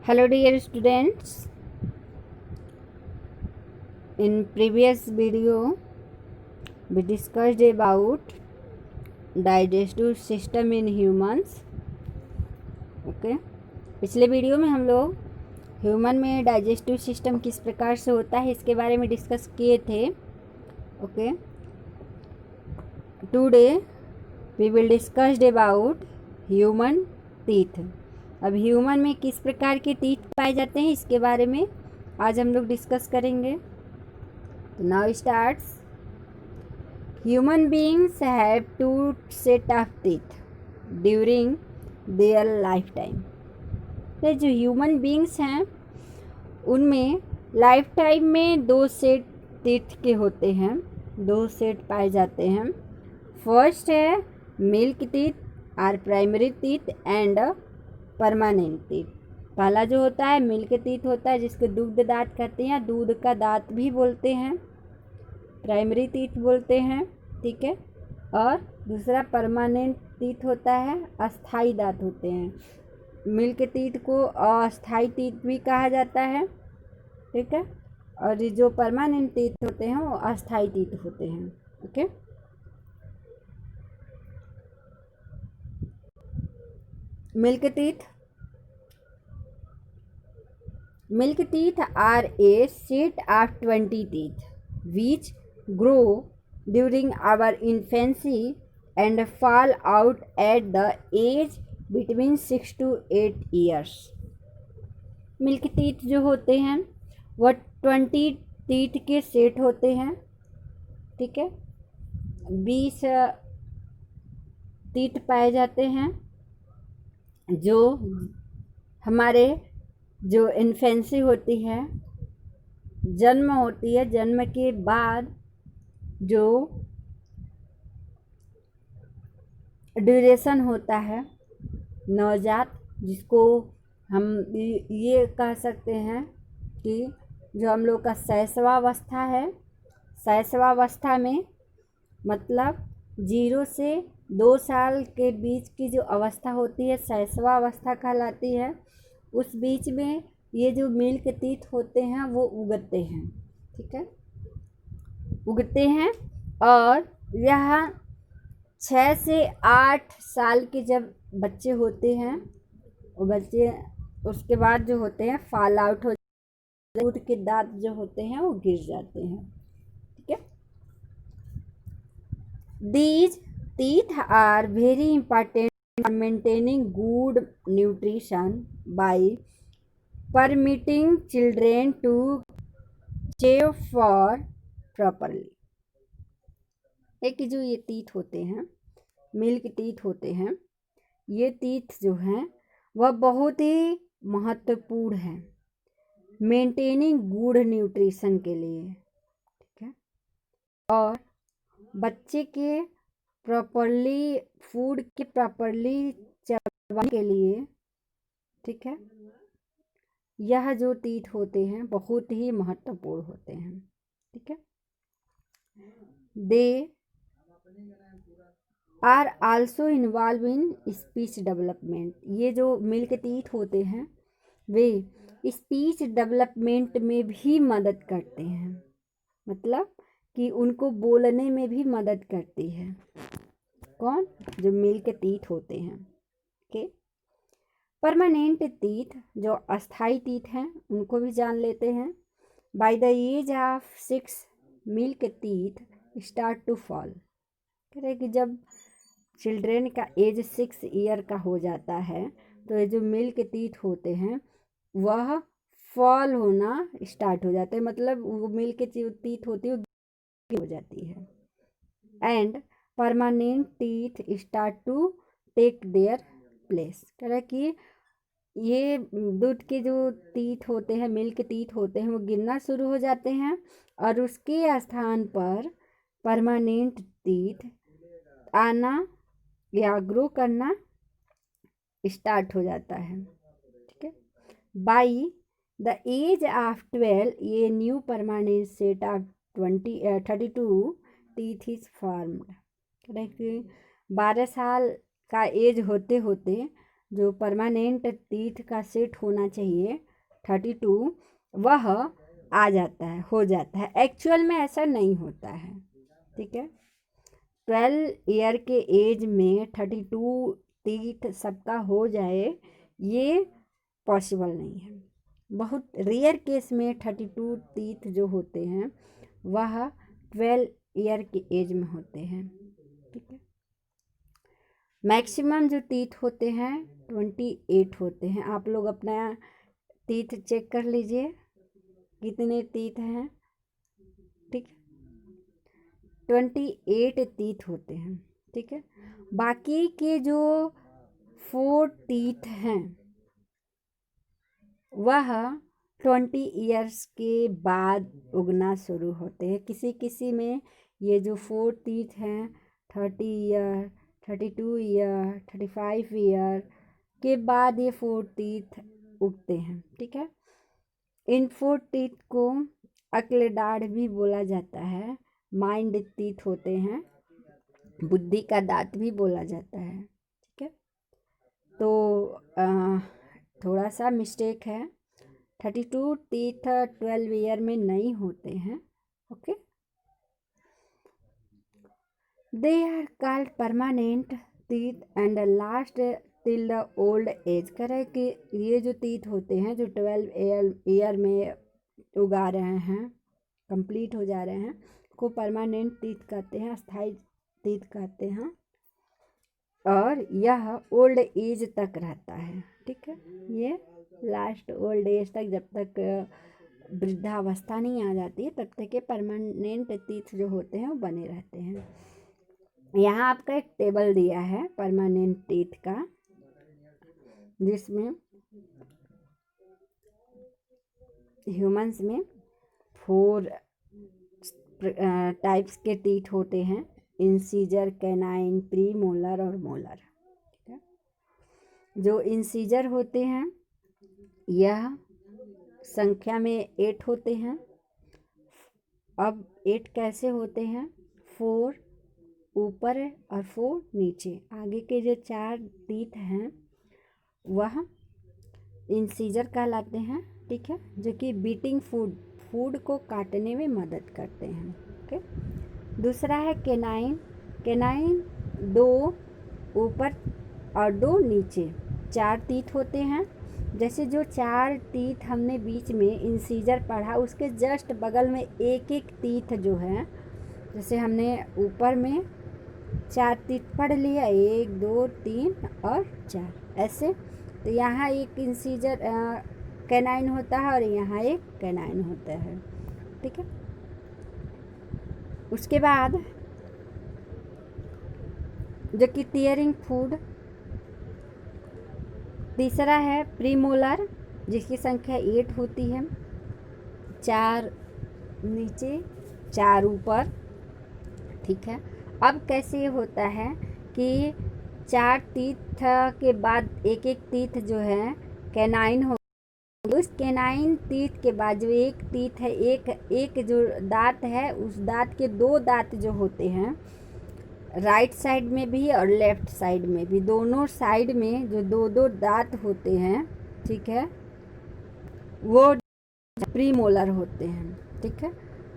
Hello dear students, in previous video we discussed about digestive system in humans. Okay पिछले video में हम लोग human में digestive system किस प्रकार से होता है इसके बारे में डिस्कस किए थे. Okay today we will discussed about human teeth. अब ह्यूमन में किस प्रकार के टीथ पाए जाते हैं इसके बारे में आज हम लोग डिस्कस करेंगे. तो now starts. Human beings have 2 set of teeth during their life time. तो जो ह्यूमन बीइंग्स हैं उनमें लाइफ टाइम में 2 सेट टीथ के होते हैं, 2 सेट पाए जाते हैं. फर्स्ट है मिल्क टीथ और primary teeth and permanent teeth. पहला जो होता है मिल्क टीथ होता है जिसको दुग्ध दांत कहते हैं, दूध का दांत भी बोलते हैं, प्राइमरी टीथ बोलते हैं. ठीक है. और दूसरा परमानेंट टीथ होता है, अस्थाई दांत होते हैं. मिल्क टीथ को अस्थाई टीथ भी कहा जाता है. ठीक है. और ये जो परमानेंट टीथ होते हैं वो अस्थाई टीथ होते हैं. Okay. Milk teeth are a set of 20 teeth which grow during our infancy and fall out at the age between 6 to 8 years. Milk teeth जो होते हैं वह 20 टीथ के सेट होते हैं. ठीक है. 20 टीथ पाए जाते हैं जो हमारे जो इन्फेंसी होती है, जन्म होती है, जन्म के बाद जो ड्यूरेशन होता है नवजात, जिसको हम ये कह सकते हैं कि जो हम लोग का शैशवावस्था है, शैशवावस्था में मतलब 0 से 2 साल के बीच की जो अवस्था होती है शैशवावस्था कहलाती है. उस बीच में ये जो मिल्क टीथ होते हैं वो उगते हैं. ठीक है. उगते हैं और यह 6 से 8 साल के जब बच्चे होते हैं वो बच्चे उसके बाद जो होते हैं फॉल आउट हो जाते, दूध के दांत जो होते हैं वो गिर जाते हैं. ठीक है. These teeth are very important for maintaining good nutrition by permitting children to chew for properly. एक जो ये टीथ होते हैं, मिल्क टीथ होते हैं, ये टीथ जो हैं वह बहुत ही महत्वपूर्ण है मेंटेनिंग गुड न्यूट्रिशन के लिए. ठीक है. और बच्चे के प्रॉपरली फूड के प्रॉपरली चबाने के लिए. ठीक है. यह जो टीथ होते हैं बहुत ही महत्वपूर्ण होते हैं. ठीक है. They are also involve in speech development. ये जो मिल्क टीथ होते हैं वे स्पीच डेवलपमेंट में भी मदद करते हैं, मतलब कि उनको बोलने में भी मदद करती है. कौन? जो मिल्क टीथ होते हैं. ओके. परमानेंट टीथ जो अस्थाई टीथ हैं उनको भी जान लेते हैं. By the age of 6 milk teeth start to fall. कह रहे कि जब चिल्ड्रेन का एज 6 ईयर का हो जाता है तो ये जो मिल्क टीथ होते हैं वह फॉल होना स्टार्ट हो जाता है, मतलब वो मिल्क टीथ होती है हो जाती है. And permanent teeth start to take their place. कह रहा है कि ये दूध के जो टीथ होते हैं, मिल्क टीथ होते हैं, वो गिरना शुरू हो जाते हैं और उसके स्थान पर परमानेंट टीथ आना या ग्रो करना स्टार्ट हो जाता है. ठीक है. बाई द एज ऑफ 12 ये new permanent set of 32 teeth is formed. 12 साल का एज होते होते जो परमानेंट टीथ का सेट होना चाहिए 32, वह आ जाता है, हो जाता है। एक्चुअल में ऐसा नहीं होता है, ठीक है। 12 ईयर के एज में 32 टीथ सबका हो जाए, ये पॉसिबल नहीं है। बहुत रेयर केस में 32 टीथ जो होते हैं वह 12 ईयर के एज में होते हैं, ठीक है। मैक्सिमम जो टीथ होते हैं 28 होते हैं। आप लोग अपना टीथ चेक कर लीजिए कितने टीथ हैं, ठीक है। 28 टीथ होते हैं, ठीक है। बाकी के जो 4 टीथ हैं वह 20 ईयर्स के बाद उगना शुरू होते हैं। किसी किसी में ये जो 4 टीथ हैं 30 ईयर, 32 ईयर, 35 ईयर के बाद ये 4 टीथ उगते हैं, ठीक है। इन 4 टीथ को अक्लेदाड़ भी बोला जाता है। माइंड टीथ होते हैं, बुद्धि का दांत भी बोला जाता है, ठीक है। तो थोड़ा सा मिस्टेक है, 32 टीथ 12 ईयर में नहीं होते हैं, okay. They are called permanent teeth and last till the old age. कह रहे कि ये जो टीथ होते हैं जो 12 ईयर में उगा रहे हैं, कंप्लीट हो जा रहे हैं, को परमानेंट टीथ कहते हैं, अस्थाई टीथ कहते हैं। और यह ओल्ड एज तक रहता है, ठीक है। ये लास्ट ओल्ड एज तक, जब तक वृद्धावस्था नहीं आ जाती है तब तक ये परमानेंट टीथ जो होते हैं वो बने रहते हैं। यहाँ आपका एक टेबल दिया है परमानेंट टीथ का, जिसमें ह्यूमंस में 4 टाइप्स के टीथ होते हैं, इंसीजर, कैनाइन, प्री मोलर और मोलर, ठीक है। जो इंसीजर होते हैं यह संख्या में 8 होते हैं। अब 8 कैसे होते हैं, 4 ऊपर और 4 नीचे। आगे के जो 4 टीथ हैं वह इंसीजर कहलाते हैं, ठीक है, जो कि बीटिंग फूड को काटने में मदद करते हैं, ओके। दूसरा है केनाइन। केनाइन 2 ऊपर और 2 नीचे, 4 टीथ होते हैं। जैसे जो 4 टीथ हमने बीच में इंसीजर पढ़ा, उसके जस्ट बगल में एक एक टीथ जो है, जैसे हमने ऊपर में 4 टीथ पढ़ लिया, 1 2 3 और 4 ऐसे। तो यहाँ एक इंसीजर कैनाइन होता है और यहाँ एक कैनाइन होता है, ठीक है। उसके बाद जो कि टीयरिंग फूड। तीसरा है प्रीमोलर, जिसकी संख्या 8 होती है, 4 नीचे 4 ऊपर, ठीक है। अब कैसे ये होता है कि 4 टीथ के बाद एक एक टीथ जो है कैनाइन हो, उस कैनाइन टीथ के बाद जो एक टीथ है, एक जो दांत है, उस दांत के 2 दांत जो होते हैं राइट साइड में भी और लेफ्ट साइड में भी, दोनों साइड में जो 2 दांत होते हैं, ठीक है, वो प्रीमोलर होते हैं, ठीक है।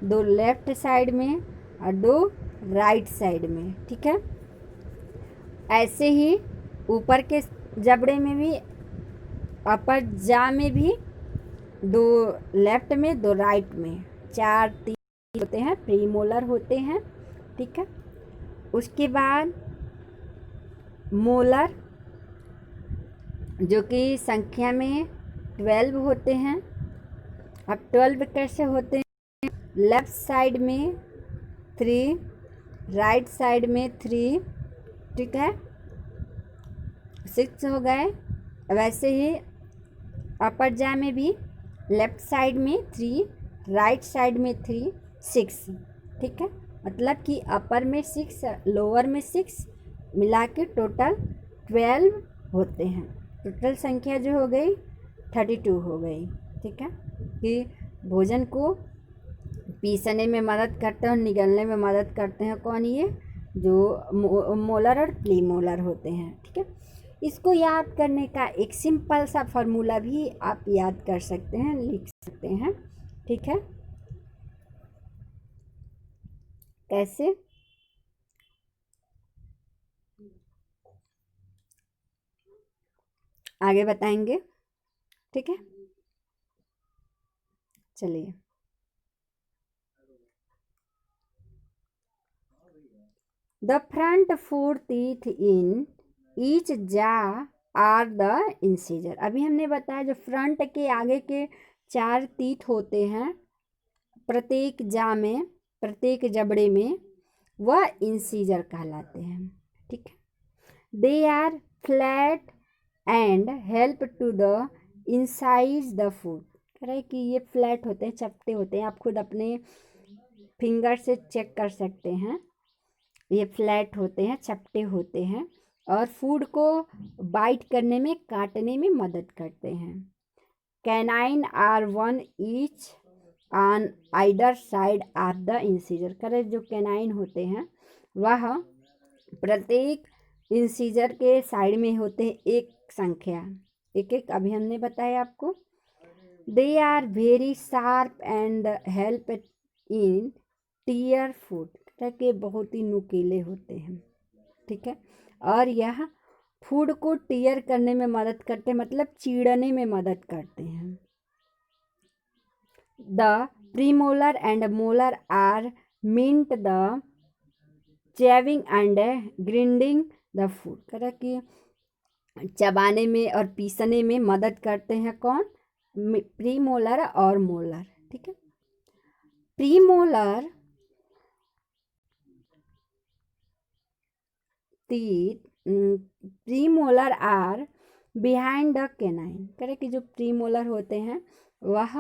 2 लेफ्ट साइड में और 2 राइट साइड में, ठीक है। ऐसे ही ऊपर के जबड़े में भी, अपर जा में भी 2 लेफ्ट में 2 राइट में, 4 टीथ होते हैं, प्रीमोलर होते हैं, ठीक है। उसके बाद मोलर, जो कि संख्या में 12 होते हैं। अब 12 कैसे होते हैं, लेफ्ट साइड में 3, राइट साइड में 3, ठीक है, 6 हो गए। वैसे ही अपर जा में भी लेफ्ट साइड में 3, राइट साइड में 3, 6, ठीक है। मतलब कि अपर में 6, लोअर में 6, मिला के टोटल 12 होते हैं। टोटल संख्या जो हो गई 32 हो गई, ठीक है। कि भोजन को पीसने में मदद करते हैं और निगलने में मदद करते हैं कौन, ये जो मोलर और प्रीमोलर होते हैं, ठीक है। इसको याद करने का एक सिंपल सा फॉर्मूला भी आप याद कर सकते हैं, लिख सकते हैं। ठीक है, कैसे? आगे बताएंगे। ठीक है, चलिए। The front 4 teeth in each जा आर द इंसीजर। अभी हमने बताया जो फ्रंट के आगे के 4 तीत होते हैं प्रत्येक जा में, प्रत्येक जबड़े में, वह इंसीजर कहलाते हैं। ठीक है, they are flat and help to the incise the food. कह रहे कि ये फ्लैट होते हैं, चपटे होते हैं, आप खुद अपने फिंगर से चेक कर सकते हैं। ये फ्लैट होते हैं, चपटे होते हैं और फूड को बाइट करने में, काटने में मदद करते हैं। Canine are one each on either side of the incisor. करे जो कैनाइन होते हैं वह प्रत्येक इंसीजर के साइड में होते हैं, एक संख्या, एक एक अभी हमने बताया आपको। They are very sharp and help in tear food. के बहुत ही नुकीले होते हैं। ठीक है, और यह फूड को टीयर करने में मदद करते हैं, मतलब चीड़ने में मदद करते हैं। The premolar and molar are meant the chewing and grinding the food. कह कि चबाने में और पीसने में मदद करते हैं कौन? प्रीमोलर और मोलर। ठीक है, premolar teeth, premolar are behind the canine. करे कि जो प्रीमोलर होते हैं वह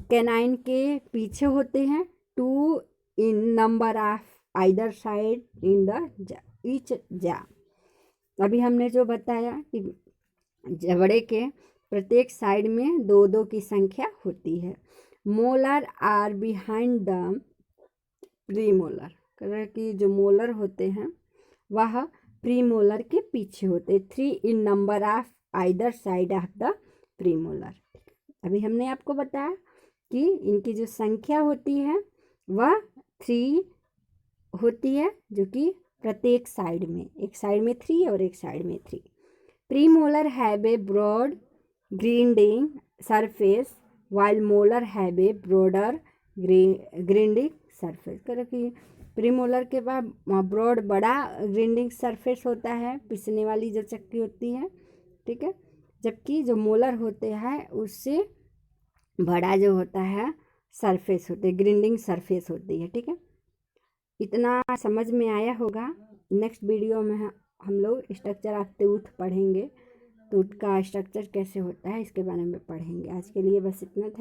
कैनाइन के पीछे होते हैं, 2 in number of either side in the each jaw. अभी हमने जो बताया कि जबड़े के प्रत्येक साइड में 2-2 की संख्या होती है। Molar are behind the premolar. करे कि जो मोलर होते हैं वह प्रीमोलर के पीछे होते, 3 in number of either side of the premolar. अभी हमने आपको बताया कि इनकी जो संख्या होती है वह 3 होती है, जो कि प्रत्येक साइड में, एक साइड में 3 और एक साइड में 3। Premolar have a broad grinding surface while molar have a broader grinding surface. करो कि प्रीमोलर के बाद ब्रॉड बड़ा ग्रिंडिंग सरफेस होता है, पिसने वाली जो चक्की होती है। ठीक है, जबकि जो मोलर होते हैं उससे बड़ा जो होता है सरफेस होते हैं, ग्रिंडिंग सरफेस होती है। ठीक है, इतना समझ में आया होगा। नेक्स्ट वीडियो में हम लोग स्ट्रक्चर ऑफ टूथ पढ़ेंगे, टूथ का स्ट्रक्चर कैसे होता है इसके बारे में पढ़ेंगे। आज के लिए बस इतना। थैंक